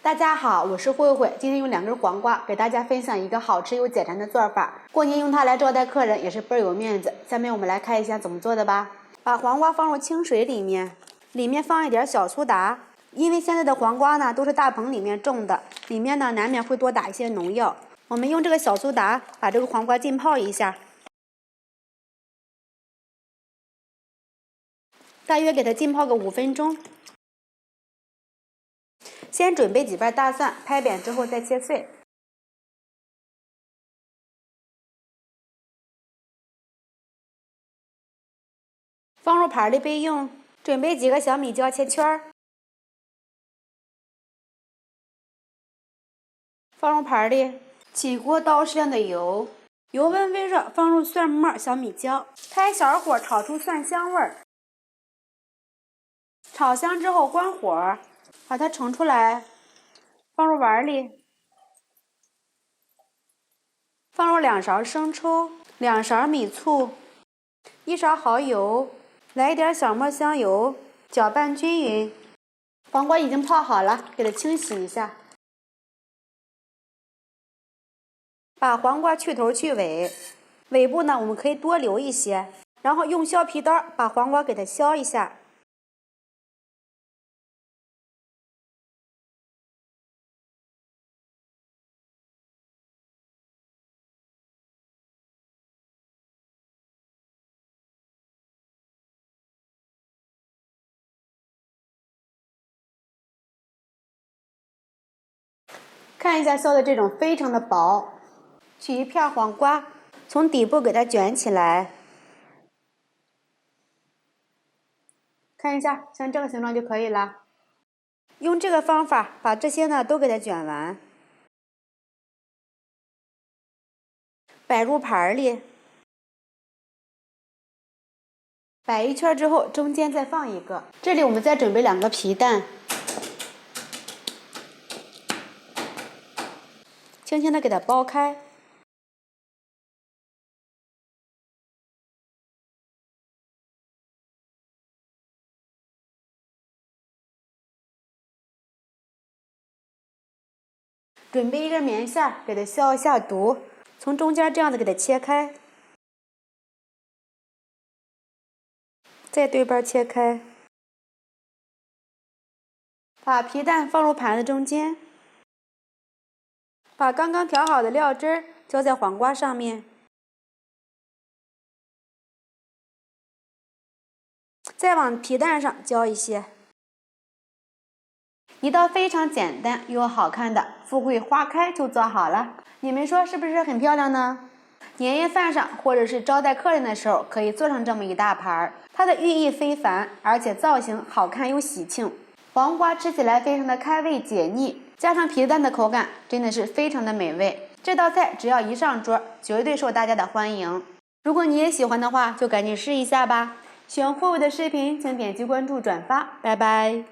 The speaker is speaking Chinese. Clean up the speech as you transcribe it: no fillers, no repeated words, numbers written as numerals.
大家好，我是慧慧，今天用2根黄瓜给大家分享一个好吃又简单的做法。过年用它来招待客人也是倍儿有面子。下面我们来看一下怎么做的吧。把黄瓜放入清水里面放一点小苏打。因为现在的黄瓜呢都是大棚里面种的，里面呢难免会多打一些农药。我们用这个小苏打把这个黄瓜浸泡一下，大约给它浸泡个5分钟。先准备几瓣大蒜，拍扁之后再切碎。放入盘里备用。准备几个小米椒切圈儿，放入盘里。起锅倒适量的油，油温微热，放入蒜末、小米椒，开小火炒出蒜香味儿。炒香之后关火，把它盛出来，放入碗里。放入2勺生抽，2勺米醋，1勺蚝油，来一点小磨香油，搅拌均匀。黄瓜已经泡好了，给它清洗一下。把黄瓜去头去尾，尾部呢我们可以多留一些，然后用削皮刀把黄瓜给它削一下。看一下削的这种非常的薄，取一片黄瓜，从底部给它卷起来，看一下，像这个形状就可以了。用这个方法把这些呢都给它卷完，摆入盘里，摆一圈之后，中间再放一个。这里我们再准备2个皮蛋，轻轻的给它剥开。准备一根棉线，给它消一下毒，从中间这样子给它切开，再对半切开，把皮蛋放入盘子中间，把刚刚调好的料汁浇在黄瓜上面，再往皮蛋上浇一些。一道非常简单又好看的富贵花开就做好了，你们说是不是很漂亮呢？年夜饭上或者是招待客人的时候，可以做上这么一大盘，它的寓意非凡，而且造型好看又喜庆。黄瓜吃起来非常的开胃解腻，加上皮蛋的口感，真的是非常的美味。这道菜只要一上桌，绝对受大家的欢迎。如果你也喜欢的话，就赶紧试一下吧。喜欢慧慧的视频，请点击关注转发，拜拜。